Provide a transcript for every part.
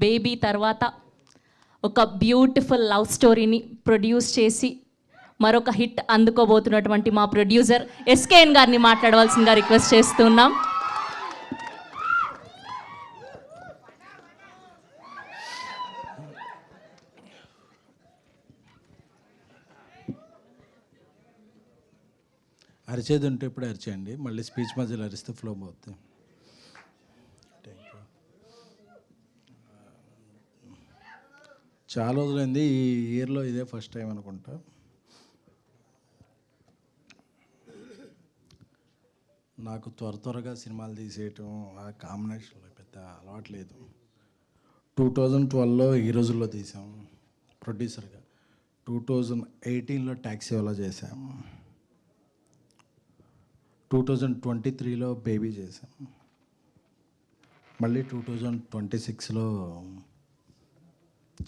Baby తర్వాత ఒక beautiful love స్టోరీని ప్రొడ్యూస్ చేసి మరొక హిట్ అందుకోబోతున్నటువంటి మా ప్రొడ్యూసర్ ఎస్కేఎన్ గారిని మాట్లాడవలసిందిగా రిక్వెస్ట్ చేస్తున్నాం. అరిచేది ఉంటే ఇప్పుడు అరిచేయండి, మళ్ళీ స్పీచ్ మధ్యలో అరిస్తే ఫ్లో అవుతుంది. చాలా రోజులైంది, ఈ ఇయర్లో ఇదే ఫస్ట్ టైం అనుకుంటా. నాకు త్వరగా సినిమాలు తీసేయటం ఆ కాంబినేషన్లో పెద్ద అలవాట్లేదు. 2012లో ఈ రోజుల్లో తీసాం ప్రొడ్యూసర్గా, 2018లో ట్యాక్సీ వాలా చేశాం, 2023లో బేబీ చేశాం, మళ్ళీ 2026లో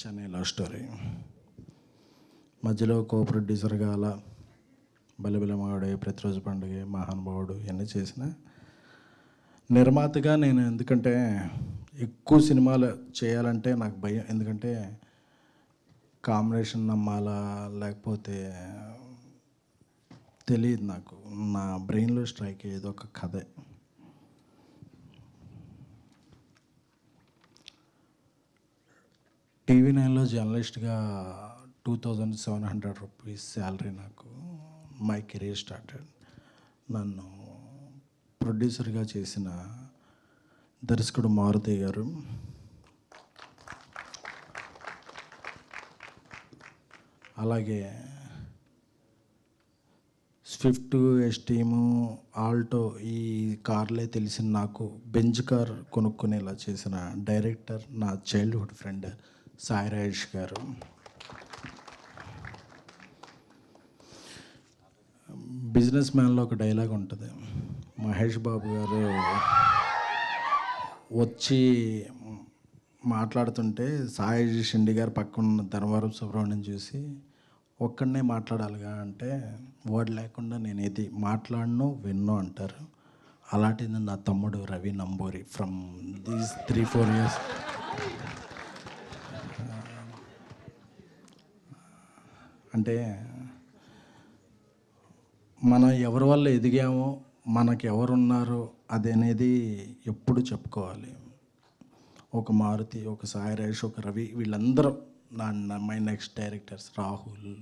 చెన్నై లవ్ స్టోరీ, మధ్యలో కో ప్రొడ్యూసర్గా అలా బలిబిలమాడే, ప్రతిరోజు పండుగ, మహానుభావుడు ఇవన్నీ చేసిన. నిర్మాతగా నేను ఎందుకంటే ఎక్కువ సినిమాలు చేయాలంటే నాకు భయం, ఎందుకంటే కాంబినేషన్ నమ్మాలా లేకపోతే తెలియదు. నాకు నా బ్రెయిన్లో స్ట్రైక్ అయ్యేది ఒక కథే. TV9లో జర్నలిస్ట్గా 2700 రూపీస్ శాలరీ. నాకు మై కెరీర్ స్టార్టెడ్. నన్ను ప్రొడ్యూసర్గా చేసిన దర్శకుడు మారుతి గారు, అలాగే స్విఫ్ట్, ఎస్టీము, ఆల్టో ఈ కార్లే తెలిసిన నాకు బెంజ్ కార్ కొనుక్కునేలా చేసిన డైరెక్టర్ నా చైల్డ్హుడ్ ఫ్రెండ్ సాయి రాజేష్ గారు. బిజినెస్ మ్యాన్లో ఒక డైలాగ్ ఉంటుంది, మహేష్ బాబు గారు వచ్చి మాట్లాడుతుంటే సాయి షిండి గారు పక్కన ధర్మవరం సుబ్రహ్మణ్యం చూసి ఒక్కడనే మాట్లాడాలిగా అంటే వర్డ్ లేకుండా నేను ఏది మాట్లాడను విన్ను అంటారు. అలాంటిది నా తమ్ముడు Ravi Namburi from these 3-4 years. అంటే మనం ఎవరి వల్ల ఎదిగామో, మనకు ఎవరున్నారో అదనేది ఎప్పుడు చెప్పుకోవాలి. ఒక మారుతి, ఒక సాయి రాజేష్, ఒక రవి, వీళ్ళందరూ మై నెక్స్ట్ డైరెక్టర్స్, రాహుల్,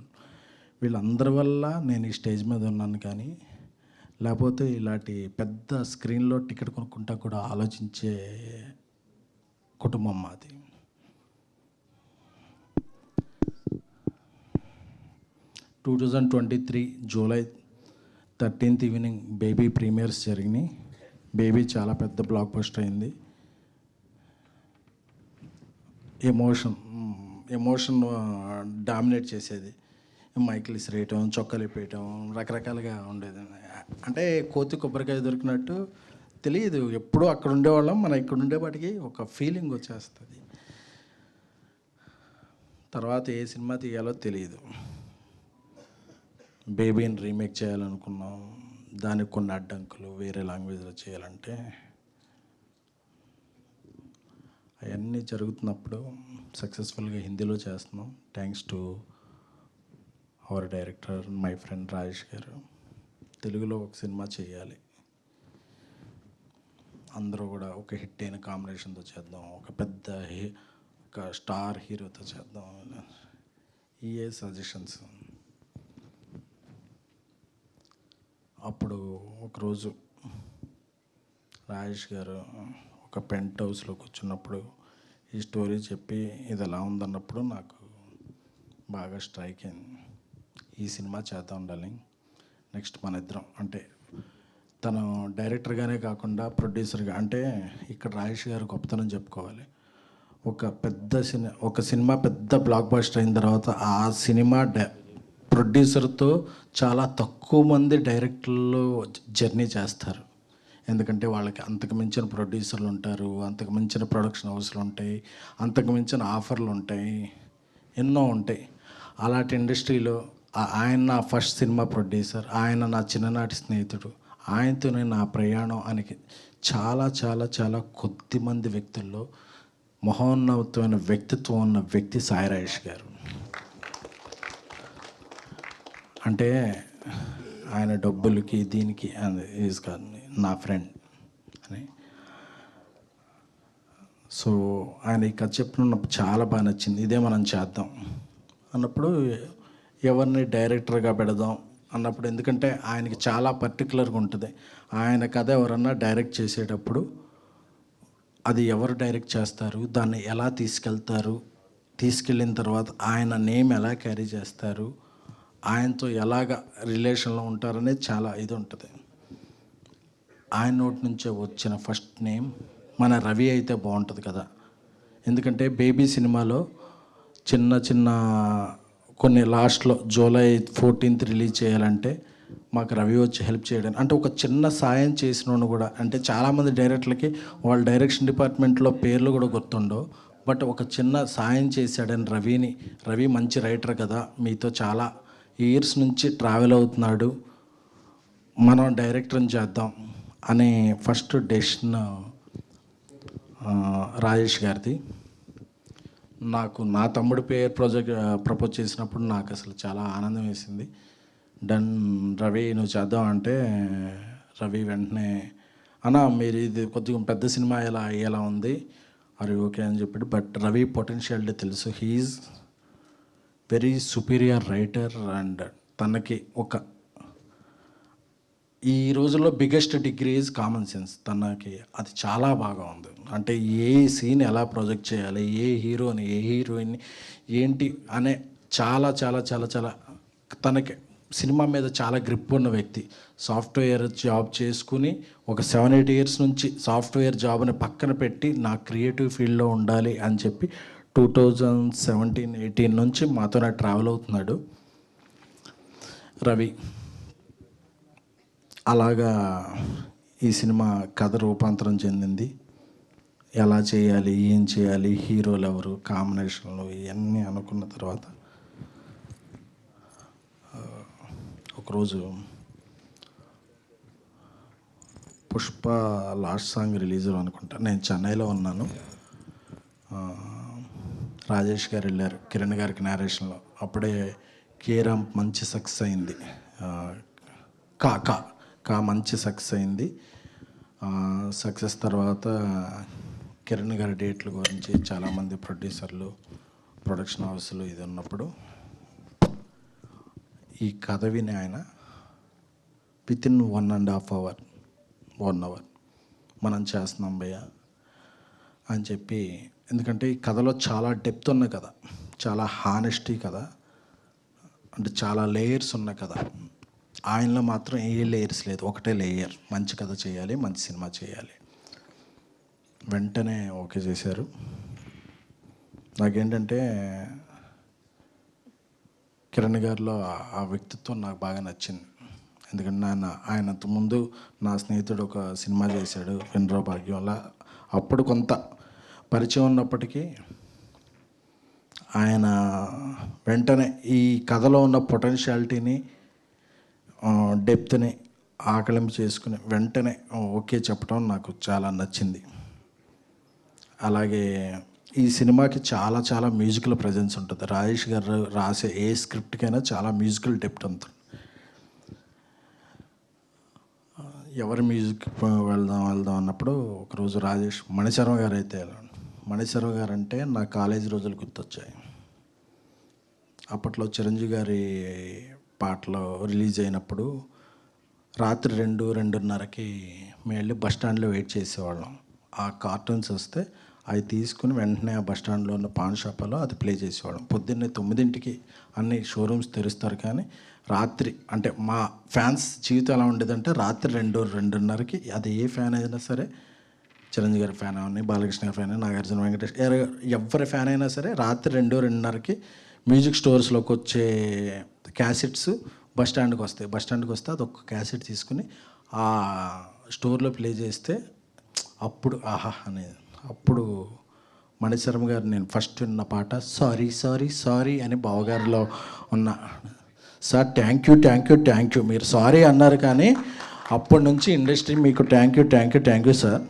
వీళ్ళందరి వల్ల నేను ఈ స్టేజ్ మీద ఉన్నాను. కానీ లేకపోతే ఇలాంటి పెద్ద స్క్రీన్లో టికెట్ కొనుక్కుంటా కూడా ఆలోచించే కుటుంబం మాది. July 13th evening baby premieres జరిగినాయి. బేబీ చాలా పెద్ద బ్లాక్ బస్టర్ అయింది. ఎమోషన్ డామినేట్ చేసేది. మైకులు ఇసిరేయటం, చొక్కాలు ఇప్పేయటం, రకరకాలుగా ఉండేది. అంటే కోతి కొబ్బరికాయ దొరికినట్టు తెలియదు, ఎప్పుడూ అక్కడ ఉండేవాళ్ళం, మనం ఇక్కడ ఉండేవాటికి ఒక ఫీలింగ్ వచ్చేస్తుంది. తర్వాత ఏ సినిమా తీయాలో తెలియదు. బేబీని రీమేక్ చేయాలనుకున్నాం, దానికి కొన్ని అడ్డంకులు, వేరే లాంగ్వేజ్లో చేయాలంటే. అవన్నీ జరుగుతున్నప్పుడు సక్సెస్ఫుల్గా హిందీలో చేస్తున్నాం, thanks to our director my friend Rajesh గారు. తెలుగులో ఒక సినిమా చేయాలి, అందరూ కూడా ఒక హిట్ అయిన కాంబినేషన్తో చేద్దాం, ఒక పెద్ద ఒక స్టార్ హీరోతో చేద్దాం, ఇయే సజెషన్స్. అప్పుడు ఒకరోజు రాజేష్ గారు ఒక పెంట్ హౌస్లో కూర్చున్నప్పుడు ఈ స్టోరీ చెప్పి ఇది ఎలా ఉందన్నప్పుడు నాకు బాగా స్ట్రైక్ అయింది. ఈ సినిమా చేద్దాం ఉండాలి, నెక్స్ట్ మన ఇద్దరం, అంటే తను డైరెక్టర్గానే కాకుండా ప్రొడ్యూసర్గా. అంటే ఇక్కడ రాజేష్ గారు గొప్పతనం చెప్పుకోవాలి. ఒక సినిమా పెద్ద బ్లాక్ బస్టర్ అయిన తర్వాత ఆ సినిమా ప్రొడ్యూసర్తో చాలా తక్కువ మంది డైరెక్టర్లు జర్నీ చేస్తారు. ఎందుకంటే వాళ్ళకి అంతకు మించిన ప్రొడ్యూసర్లు ఉంటారు, అంతకు మించిన ప్రొడక్షన్ హౌస్లు ఉంటాయి, అంతకు మించిన ఆఫర్లు ఉంటాయి, ఎన్నో ఉంటాయి. అలాంటి ఇండస్ట్రీలో ఆయన నా ఫస్ట్ సినిమా ప్రొడ్యూసర్, ఆయన నా చిన్ననాటి స్నేహితుడు, ఆయనతోనే నా ప్రయాణం అని చాలా చాలా చాలా కొద్ది మంది వ్యక్తుల్లో మహోన్నతమైన వ్యక్తిత్వం ఉన్న వ్యక్తి సాయి రాజేష్ గారు. అంటే ఆయన డబ్బులకి దీనికి ఈజ్ కాదు, నా ఫ్రెండ్ అని. సో ఆయన ఈ కథ చెప్పినప్పుడు చాలా బాగా నచ్చింది. ఇదే మనం చేద్దాం అన్నప్పుడు ఎవరిని డైరెక్టర్గా పెడదాం అన్నప్పుడు, ఎందుకంటే ఆయనకి చాలా పర్టికులర్గా ఉంటుంది. ఆయన కథ ఎవరన్నా డైరెక్ట్ చేసేటప్పుడు అది ఎవరు డైరెక్ట్ చేస్తారు, దాన్ని ఎలా తీసుకెళ్తారు, తీసుకెళ్ళిన తర్వాత ఆయన నేమ్ ఎలా క్యారీ చేస్తారు, ఆయనతో ఎలాగ రిలేషన్లో ఉంటారనేది చాలా ఇది ఉంటుంది. ఆయన నోటి నుంచే వచ్చిన ఫస్ట్ నేమ్ మన రవి అయితే బాగుంటుంది కదా. ఎందుకంటే బేబీ సినిమాలో చిన్న చిన్న కొన్ని లాస్ట్లో జూలై 14th రిలీజ్ చేయాలంటే మాకు రవి వచ్చి హెల్ప్ చేయడం, అంటే ఒక చిన్న సాయం చేసినోడు కూడా. అంటే చాలామంది డైరెక్టర్లకి వాళ్ళ డైరెక్షన్ డిపార్ట్మెంట్లో పేర్లు కూడా గుర్తుండవు, బట్ ఒక చిన్న సాయం చేశాడని రవి మంచి రైటర్ కదా, మీతో చాలా ఇయర్స్ నుంచి ట్రావెల్ అవుతున్నాడు, మనం డైరెక్టర్ని చేద్దాం అనే ఫస్ట్ డెసిషన్ రాజేష్ గారిది. నాకు నా తమ్ముడి పేరు ప్రపోజ్ చేసినప్పుడు నాకు అసలు చాలా ఆనందం వేసింది. డన్ రవి నువ్వు చేద్దాం అంటే రవి వెంటనే అన్నా మీరు ఇది కొద్దిగా పెద్ద సినిమా ఎలా అయ్యేలా ఉంది, అది ఓకే అని చెప్పాడు. బట్ రవి పొటెన్షియాలిటీ తెలుసు, he is very superior writer. And తనకి ఒక ఈ రోజుల్లో biggest degree is common sense. తనకి అది చాలా బాగా ఉంది. అంటే ఏ సీన్ ఎలా ప్రొజెక్ట్ చేయాలి, ఏ హీరోని ఏ హీరోయిన్ని ఏంటి అనే చాలా చాలా చాలా చాలా తనకి సినిమా మీద చాలా గ్రిప్ ఉన్న వ్యక్తి. సాఫ్ట్వేర్ జాబ్ చేసుకుని ఒక 7-8 years నుంచి సాఫ్ట్వేర్ జాబ్ని పక్కన పెట్టి నా క్రియేటివ్ ఫీల్డ్లో ఉండాలి అని చెప్పి 2017-18 నుంచి మాతోనే ట్రావెల్ అవుతున్నాడు రవి. అలాగా ఈ సినిమా కథ రూపాంతరం చెందింది. ఎలా చేయాలి, ఏం చేయాలి, హీరోలు ఎవరు, కాంబినేషన్లు ఇవన్నీ అనుకున్న తర్వాత ఒకరోజు పుష్ప లాస్ట్ సాంగ్ రిలీజ్ అనుకుంటా, నేను చెన్నైలో ఉన్నాను. రాజేష్ గారు వెళ్ళారు కిరణ్ గారికి నేరేషన్లో. అప్పుడే కేరామ్ మంచి సక్సెస్ అయింది, కా మంచి సక్సెస్ అయింది. సక్సెస్ తర్వాత కిరణ్ గారి డేట్ల గురించి చాలామంది ప్రొడ్యూసర్లు, ప్రొడక్షన్ హౌస్లు ఇది ఉన్నప్పుడు ఈ కథ విని ఆయన వితిన్ 1.5 hour మనం చేస్తున్నాం భయ్య అని చెప్పి. ఎందుకంటే ఈ కథలో చాలా డెప్త్ ఉన్న కథ, చాలా హానెస్టీ కథ, అంటే చాలా లేయర్స్ ఉన్న కథ. ఆయనలో మాత్రం ఏ లేయర్స్ లేదు, ఒకటే లేయర్, మంచి కథ చేయాలి, మంచి సినిమా చేయాలి. వెంటనే ఓకే చేశారు. నాకేంటంటే కిరణ్ గారిలో ఆ వ్యక్తిత్వం నాకు బాగా నచ్చింది. ఎందుకంటే ఆయన ముందు నా స్నేహితుడు ఒక సినిమా చేశాడు వినరో భాగ్యం వల్ల, అప్పుడు కొంత పరిచయం ఉన్నప్పటికీ ఆయన వెంటనే ఈ కథలో ఉన్న పొటెన్షియాలిటీని, డెప్త్ని ఆకలింపు చేసుకుని వెంటనే ఓకే చెప్పడం నాకు చాలా నచ్చింది. అలాగే ఈ సినిమాకి చాలా చాలా మ్యూజికల్ ప్రజెన్స్ ఉంటుంది. రాజేష్ గారు రాసే ఏ స్క్రిప్ట్కైనా చాలా మ్యూజికల్ డెప్త్ ఉంటుంది. ఎవరి మ్యూజిక్ వెళ్దాం అన్నప్పుడు ఒకరోజు మణిశర్మ గారు అయితే మణిశర్మ గారు అంటే నా కాలేజీ రోజులు గుర్తొచ్చాయి. అప్పట్లో చిరంజీవి గారి పాటలు రిలీజ్ అయినప్పుడు రాత్రి 2-2:30కి మేము వెళ్ళి బస్ స్టాండ్లో వెయిట్ చేసేవాళ్ళం. ఆ కార్టూన్స్ వస్తే అవి తీసుకుని వెంటనే ఆ బస్ స్టాండ్లో ఉన్న పాన్ షాప్లో అది ప్లే చేసేవాళ్ళం. పొద్దున్నే 9ంటికి అన్ని షోరూమ్స్ తెరుస్తారు, కానీ రాత్రి అంటే మా ఫ్యాన్స్ జీవితం ఎలా ఉండేదంటే రాత్రి 2-2:30కి అది ఏ ఫ్యాన్ అయినా సరే, చిరంజీవి గారి ఫ్యాన్ అవని, బాలకృష్ణ గారి ఫ్యాన్, నాగార్జున, వెంకటేష్, ఎవరి ఫ్యాన్ అయినా సరే రాత్రి 2-2:30కి మ్యూజిక్ స్టోర్స్లోకి వచ్చే క్యాసెట్స్ బస్ స్టాండ్కి వస్తాయి. బస్ స్టాండ్కి వస్తే అది ఒక క్యాసెట్ తీసుకుని ఆ స్టోర్లో ప్లే చేస్తే అప్పుడు ఆహా అనేది. అప్పుడు మణిశర్మ గారు నేను ఫస్ట్ విన్న పాట సారీ సారీ సారీ అని బావగారిలో ఉన్న, సార్ థ్యాంక్ యూ మీరు సారీ అన్నారు, కానీ అప్పటి నుంచి ఇండస్ట్రీ మీకు థ్యాంక్ యూ సార్.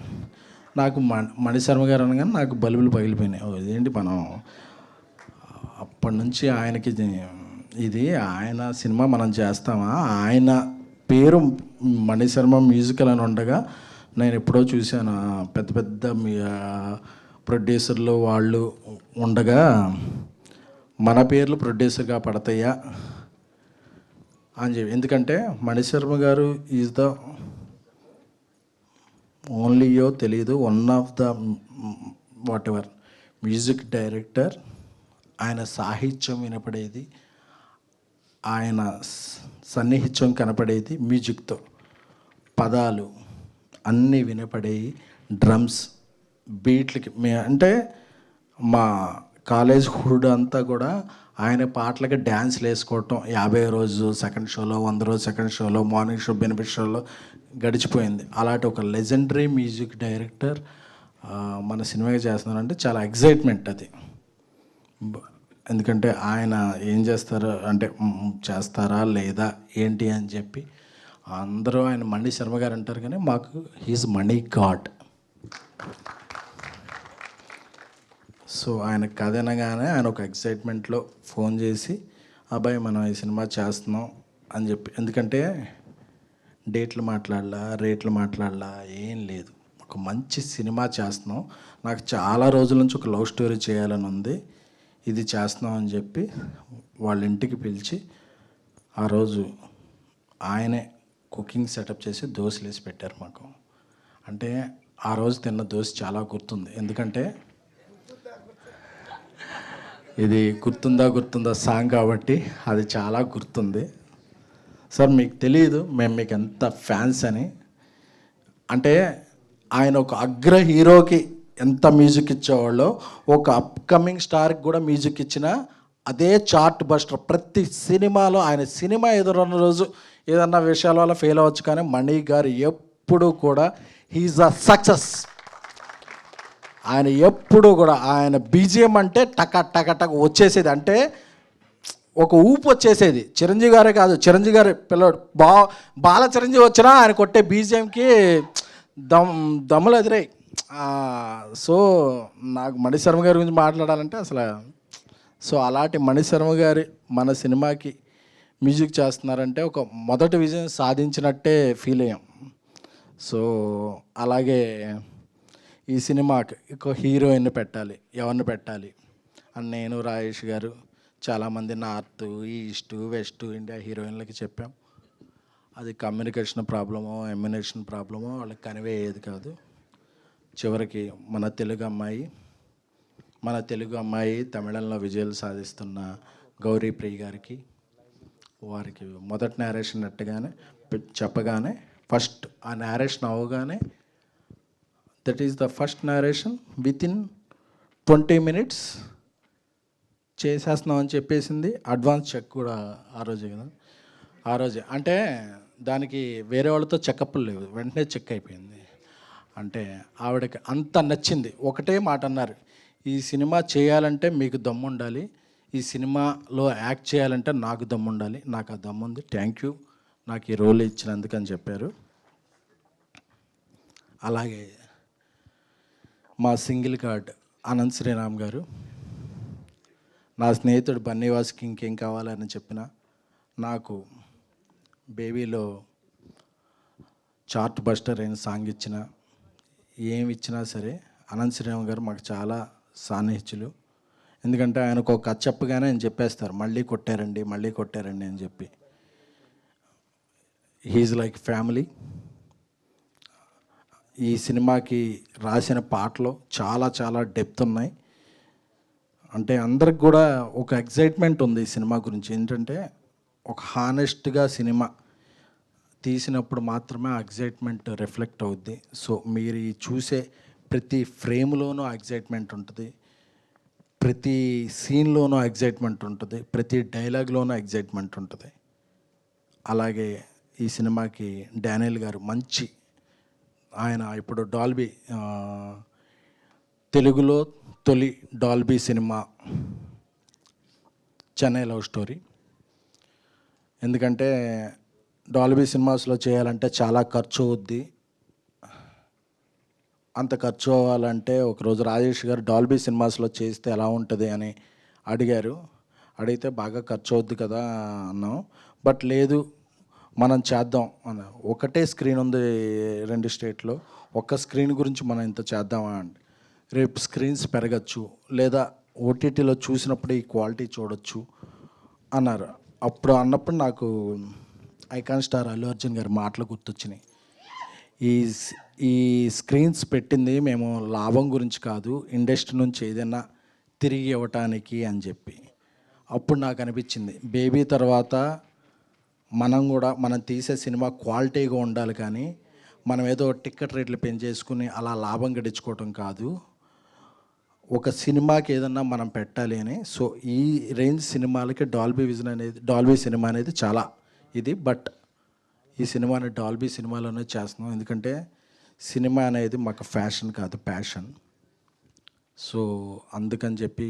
నాకు మణిశర్మ గారు అనగానే నాకు బల్బులు పగిలిపోయినాయి. ఇదేంటి మనం అప్పటి నుంచి ఆయనకి ఇది ఆయన సినిమా మనం చేస్తామా, ఆయన పేరు మణిశర్మ మ్యూజికల్ అని ఉండగా నేను ఎప్పుడో చూశాను పెద్ద పెద్ద ప్రొడ్యూసర్లు వాళ్ళు ఉండగా మన పేర్లు ప్రొడ్యూసర్గా పడతాయా అని చెప్పి. ఎందుకంటే మణిశర్మ గారు ఈజ్ ద ఓన్లీయో తెలీదు one of the what ever music director. ఆయన సాహిత్యం వినపడేది, ఆయన సన్నిహిత్యం కనపడేది మ్యూజిక్తో, పదాలు అన్నీ వినపడేవి, డ్రమ్స్ బీట్లకి. అంటే మా కాలేజ్ హుడ్ అంతా కూడా ఆయన పాటలకి డ్యాన్స్లు వేసుకోవటం 50 రోజు సెకండ్ షోలో, 100 రోజు సెకండ్ షోలో, మార్నింగ్ షో బెనిఫిట్ షోలో గడిచిపోయింది. అలాంటి ఒక లెజెండరీ మ్యూజిక్ డైరెక్టర్ మన సినిమాగా చేస్తున్నారంటే చాలా ఎగ్జైట్మెంట్ అది. ఎందుకంటే ఆయన ఏం చేస్తారు అంటే చేస్తారా లేదా ఏంటి అని చెప్పి అందరూ ఆయన మణి శర్మ గారు అంటారు, కానీ మాకు హీజ్ మణి గాడ్. సో ఆయన కథ అనగానే ఆయన ఒక ఎక్సైట్మెంట్లో ఫోన్ చేసి అబ్బాయి మనం ఈ సినిమా చేస్తున్నాం అని చెప్పి. ఎందుకంటే డేట్లు మాట్లాడలా, రేట్లు మాట్లాడలా, ఏం లేదు, ఒక మంచి సినిమా చేస్తున్నాం, నాకు చాలా రోజుల నుంచి ఒక లవ్ స్టోరీ చేయాలని ఉంది, ఇది చేస్తున్నాం అని చెప్పి వాళ్ళ ఇంటికి పిలిచి ఆ రోజు ఆయనే కుకింగ్ సెటప్ చేసి దోశలు వేసి పెట్టారు మాకు. అంటే ఆ రోజు తిన్న దోశ చాలా గుర్తుంది. ఎందుకంటే ఇది గుర్తుందా సాంగ్ కాబట్టి అది చాలా గుర్తుంది. సార్ మీకు తెలియదు మేము మీకు ఎంత ఫ్యాన్స్ అని. అంటే ఆయన ఒక అగ్ర హీరోకి ఎంత మ్యూజిక్ ఇచ్చేవాళ్ళో ఒక అప్కమింగ్ స్టార్కి కూడా మ్యూజిక్ ఇచ్చిన అదే చార్ట్ బస్టర్. ప్రతి సినిమాలో ఆయన సినిమా ఎదురున్న రోజు ఏదన్నా విషయాల వల్ల ఫెయిల్ అవ్వచ్చు, కానీ మణి గారు ఎప్పుడు కూడా హీఈస్ అ సక్సెస్. ఆయన ఎప్పుడు కూడా ఆయన బీజిఎం అంటే టక టక టక వచ్చేసేది, అంటే ఒక ఊపు వచ్చేసేది. చిరంజీవి గారే కాదు, చిరంజీవి గారి పిల్లడు బాల చిరంజీవి వచ్చినా ఆయన కొట్టే బీజిఎంకి దమ్ములు ఎదురై. సో నాకు మణిశర్మ గారి గురించి మాట్లాడాలంటే అసలు సో అలాంటి మణిశర్మ గారి మన సినిమాకి మ్యూజిక్ చేస్తున్నారంటే ఒక మొదటి విజయం సాధించినట్టే ఫీల్ అయ్యాం. సో అలాగే ఈ సినిమాకి ఒక హీరోయిన్ పెట్టాలి, ఎవరిని పెట్టాలి అని నేను, రాజేష్ గారు, చాలామంది నార్త్, ఈస్ట్, వెస్ట్ ఇండియా హీరోయిన్లకి చెప్పాం. అది కమ్యూనికేషన్ ప్రాబ్లమో ఎమ్యునేషన్ ప్రాబ్లమో వాళ్ళకి కన్వే అయ్యేది కాదు. చివరికి మన తెలుగు అమ్మాయి తమిళంలో విజయాలు సాధిస్తున్న గౌరీప్రియ గారికి, వారికి మొదటి నేరేషన్ చెప్పగానే ఫస్ట్ ఆ నేరేషన్ అవ్వగానే that is the first narration within 20 minutes చేసేస్తున్నాం అని చెప్పేసింది. అడ్వాన్స్ చెక్ కూడా ఆ రోజే కదా, ఆ రోజే. అంటే దానికి వేరే వాళ్ళతో చెకప్లు లేవు, వెంటనే చెక్ అయిపోయింది. అంటే ఆవిడకి అంత నచ్చింది. ఒకటే మాట అన్నారు, ఈ సినిమా చేయాలంటే మీకు దమ్ము ఉండాలి, ఈ సినిమాలో యాక్ట్ చేయాలంటే నాకు దమ్ము ఉండాలి, నాకు ఆ దమ్ము ఉంది, థ్యాంక్ యూ నాకు ఈ రోల్ ఇచ్చినందుకు అని చెప్పారు. అలాగే మా సింగిల్ కార్డ్ అనంత్ శ్రీరామ్ గారు, నా స్నేహితుడు బన్నీవాస్కి ఇంకేం కావాలని చెప్పిన, నాకు బేబీలో చార్ట్ బస్టర్ అయిన సాంగ్ ఇచ్చిన, ఏమి ఇచ్చినా సరే అనంత్ శ్రీరామ్ గారు మాకు చాలా సాన్నిహిత్యులు. ఎందుకంటే ఆయనకు ఒక కథ చెప్పగానే ఆయన చెప్పేస్తారు, మళ్ళీ కొట్టారండి అని చెప్పి. He is like family. ఈ సినిమాకి రాసిన పాటలు చాలా చాలా డెప్త్ ఉన్నాయి. అంటే అందరికి కూడా ఒక ఎగ్జైట్మెంట్ ఉంది ఈ సినిమా గురించి. ఏంటంటే ఒక హానెస్ట్గా సినిమా తీసినప్పుడు మాత్రమే ఆ ఎగ్జైట్మెంట్ రిఫ్లెక్ట్ అవుద్ది. సో మీరు ఈ చూసే ప్రతి ఫ్రేమ్లోనూ ఎగ్జైట్మెంట్ ఉంటుంది, ప్రతి సీన్లోనూ ఎగ్జైట్మెంట్ ఉంటుంది, ప్రతి డైలాగ్లోనూ ఎగ్జైట్మెంట్ ఉంటుంది. అలాగే ఈ సినిమాకి డానియల్ గారు మంచి, ఆయన ఇప్పుడు డాల్బీ తెలుగులో తొలి Dolby cinema Chennai love story. ఎందుకంటే డాల్బీ సినిమాస్లో చేయాలంటే చాలా ఖర్చు అవుద్ది, అంత ఖర్చు అవ్వాలంటే ఒకరోజు రాజేష్ గారు డాల్బీ సినిమాస్లో చేస్తే ఎలా ఉంటుంది అని అడిగారు. అడిగితే బాగా ఖర్చు అవుద్ది కదా అన్నాం. బట్ లేదు, మనం చేద్దాం అన్న. ఒకటే స్క్రీన్ ఉంది 2 స్టేట్లో, ఒక్క స్క్రీన్ గురించి మనం ఇంత చేద్దామా అండి. రేపు స్క్రీన్స్ పెరగచ్చు, లేదా ఓటీటీలో చూసినప్పుడు ఈ క్వాలిటీ చూడొచ్చు అన్నారు. అప్పుడు అన్నప్పుడు నాకు ఐకాన్ స్టార్ అల్లు అర్జున్ గారి మాటలు గుర్తొచ్చినాయి. ఈ ఈ స్క్రీన్స్ పెట్టింది మేము లాభం గురించి కాదు, ఇండస్ట్రీ నుంచి ఏదైనా తిరిగి ఇవ్వటానికి అని చెప్పి. అప్పుడు నాకు అనిపించింది, బేబీ తర్వాత మనం తీసే సినిమా క్వాలిటీగా ఉండాలి, కానీ మనం ఏదో టికెట్ రేట్లు పెంచేసుకుని అలా లాభం గడించుకోవటం కాదు, ఒక సినిమాకి ఏదన్నా మనం పెట్టాలి అని. సో ఈ రేంజ్ సినిమాలకి డాల్బీ సినిమా అనేది చాలా ఇది. బట్ ఈ సినిమాని డాల్బీ సినిమాలోనే చేస్తున్నాం, ఎందుకంటే సినిమా అనేది మాకు ఫ్యాషన్ కాదు, ప్యాషన్. సో అందుకని చెప్పి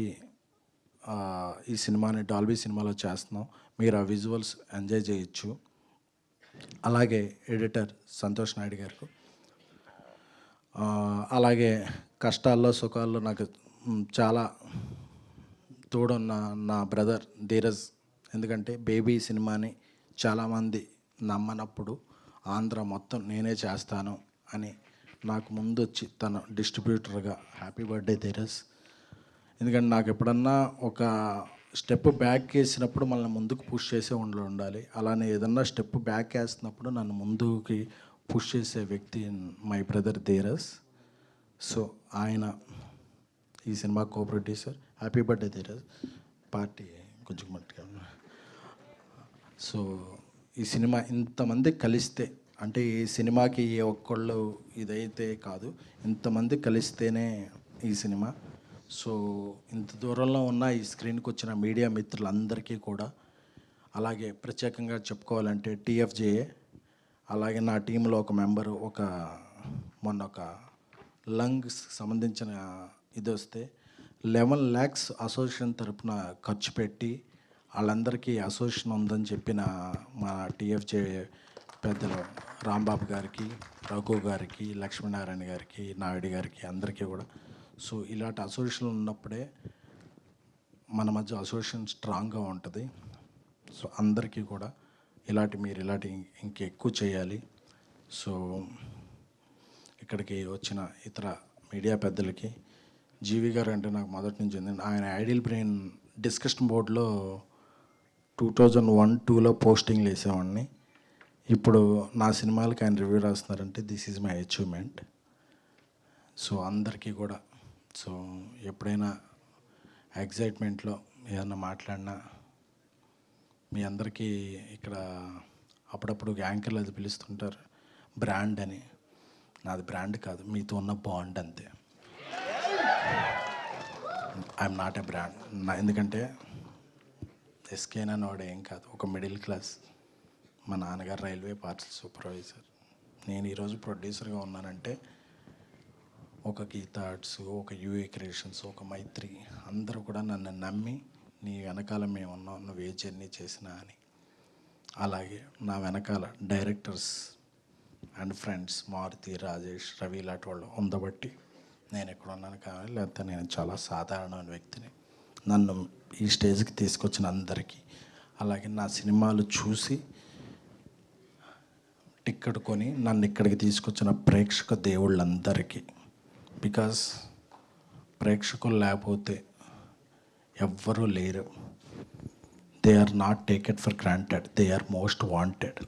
ఈ సినిమాని డాల్బీ సినిమాలో చేస్తున్నాం. మీరు ఆ విజువల్స్ ఎంజాయ్ చేయొచ్చు. అలాగే ఎడిటర్ సంతోష్ నాయుడు గారు, అలాగే కష్టాల్లో సుఖాల్లో నాకు చాలా తోడున్న నా బ్రదర్ ధీరజ్. ఎందుకంటే బేబీ సినిమాని చాలామంది నమ్మనప్పుడు ఆంధ్ర మొత్తం నేనే చేస్తాను అని నాకు ముందు వచ్చి తన డిస్ట్రిబ్యూటర్గా, హ్యాపీ బర్త్డే ధీరజ్. ఎందుకంటే నాకు ఎప్పుడన్నా ఒక స్టెప్ బ్యాక్ వేసినప్పుడు మనల్ని ముందుకు పుష్ చేసే ఉండాలి. అలానే ఏదన్నా స్టెప్ బ్యాక్ వేస్తున్నప్పుడు నన్ను ముందుకి పుష్ చేసే వ్యక్తి మై బ్రదర్ ధీరజ్. సో ఆయన ఈ cinema co producer. Happy birthday Dheeraj. Party కొంచెం మట్టుగా. సో ఈ సినిమా ఇంతమంది కలిస్తే, అంటే ఈ సినిమాకి ఏ ఒక్కళ్ళు ఇదైతే కాదు, ఇంతమంది కలిస్తేనే ఈ సినిమా. సో ఇంత దూరంలో ఉన్న ఈ స్క్రీన్కి వచ్చిన మీడియా మిత్రులందరికీ కూడా, అలాగే ప్రత్యేకంగా చెప్పుకోవాలంటే TFJA, అలాగే నా టీంలో ఒక మెంబరు, మొన్న ఒక లంగ్స్ సంబంధించిన ఇది వస్తే 11 lakhs అసోసియేషన్ తరపున ఖర్చు పెట్టి వాళ్ళందరికీ అసోసియేషన్ ఉందని చెప్పిన మా TFJA పెద్దలు రాంబాబు గారికి, రఘు గారికి, లక్ష్మీనారాయణ గారికి, నాయుడు గారికి, అందరికీ కూడా. సో ఇలాంటి అసోసియేషన్ ఉన్నప్పుడే మన మధ్య అసోసియేషన్ స్ట్రాంగ్గా ఉంటుంది. సో అందరికీ కూడా మీరు ఇలాంటి ఇంకెక్కువ చేయాలి. సో ఇక్కడికి వచ్చిన ఇతర మీడియా పెద్దలకి, జీవి గారు అంటే నాకు మొదటి నుంచి ఉంది. ఆయన ఐడియల్ బ్రెయిన్ డిస్కషన్ బోర్డులో 2001-2లో పోస్టింగ్లు వేసేవాడిని. ఇప్పుడు నా సినిమాలకి ఆయన రివ్యూ రాస్తున్నారంటే this is my achievement. So అందరికీ కూడా, సో ఎప్పుడైనా ఎగ్జైట్మెంట్లో ఏదన్నా మాట్లాడినా మీ అందరికీ ఇక్కడ అప్పుడప్పుడు యాంకర్లు అది పిలుస్తుంటారు బ్రాండ్ అని. నాది బ్రాండ్ కాదు, మీతో ఉన్న బాండ్ అంతే. I'm not a brand. ఎందుకంటే ఎస్కేన్ అనేవాడు ఏం కాదు, ఒక మిడిల్ క్లాస్. మా నాన్నగారు రైల్వే పార్సల్ సూపర్వైజర్. నేను ఈరోజు ప్రొడ్యూసర్గా ఉన్నానంటే ఒక గీతా ఆర్ట్స్, ఒక యూఏ క్రియేషన్స్, ఒక మైత్రి, అందరూ కూడా నన్ను నమ్మి నీ వెనకాల మేము ఉన్నాం, నువ్వు ఏ జర్నీ చేసినా అని. అలాగే నా వెనకాల directors and friends Maruthi, Rajesh, Ravi ఇలాంటి వాళ్ళు ఉండబట్టి నేను ఎక్కడ ఉన్నాను. కానీ లేకపోతే నేను చాలా సాధారణమైన వ్యక్తిని. నన్ను ఈ స్టేజ్కి తీసుకొచ్చిన అందరికీ, అలాగే నా సినిమాలు చూసి టిక్కెట్ కొని నన్ను ఇక్కడికి తీసుకొచ్చిన ప్రేక్షక దేవుళ్ళందరికీ. బికాస్ ప్రేక్షకులు లేకపోతే ఎవ్వరూ లేరు. They are not taked for granted, they are most wanted.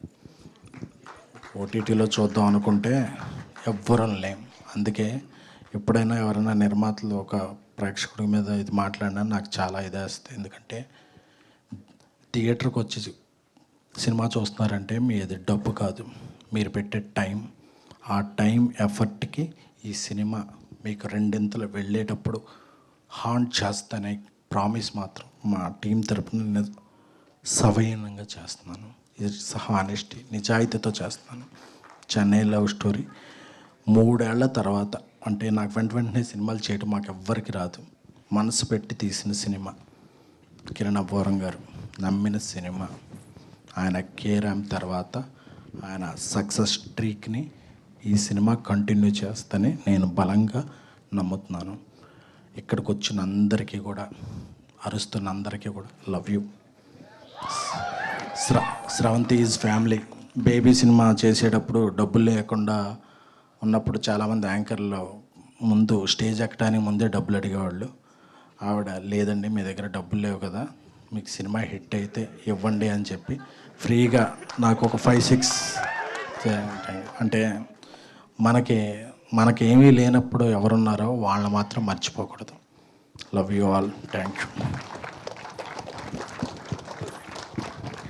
ఓటీటీలో చూద్దాం అనుకుంటే ఎవ్వరూ లేం. అందుకే ఎప్పుడైనా ఎవరైనా నిర్మాతలు ఒక ప్రేక్షకుడి మీద ఇది మాట్లాడినా నాకు చాలా ఇదేస్తుంది. ఎందుకంటే థియేటర్కి వచ్చి సినిమా చూస్తున్నారంటే మీది డబ్బు కాదు, మీరు పెట్టే టైం. ఆ టైం ఎఫర్ట్కి ఈ సినిమా మీకు రెండింతలు వెళ్ళేటప్పుడు హాంట్ చేస్తానే ప్రామిస్ మాత్రం మా టీం తరపున నేను సవయనంగా చేస్తున్నాను. ఇది హానెస్టీ, నిజాయితీతో చేస్తున్నాను. చెన్నై లవ్ స్టోరీ 3 ఏళ్ల తర్వాత, అంటే నాకు వెంటనే సినిమాలు చేయడం మాకు ఎవ్వరికి రాదు. మనసు పెట్టి తీసిన సినిమా, కిరణ్ అబ్బవరం గారు నమ్మిన సినిమా. ఆయన కేరామ్ తర్వాత ఆయన సక్సెస్ స్ట్రీక్ని ఈ సినిమా కంటిన్యూ చేస్తని నేను బలంగా నమ్ముతున్నాను. ఇక్కడికి వచ్చిన అందరికీ కూడా, అరుస్తున్న అందరికీ కూడా love you. Sravanthi is family. Baby cinema చేసేటప్పుడు డబ్బులు లేకుండా ఉన్నప్పుడు చాలామంది యాంకర్లు ముందు స్టేజ్ ఎక్కడానికి ముందే డబ్బులు అడిగేవాళ్ళు. ఆవిడ లేదండి, మీ దగ్గర డబ్బులు లేవు కదా, మీకు సినిమా హిట్ అయితే ఇవ్వండి అని చెప్పి ఫ్రీగా నాకు ఒక 5-6 అంటే మనకేమీ లేనప్పుడు ఎవరున్నారో వాళ్ళని మాత్రం మర్చిపోకూడదు. Love you all. Thank you.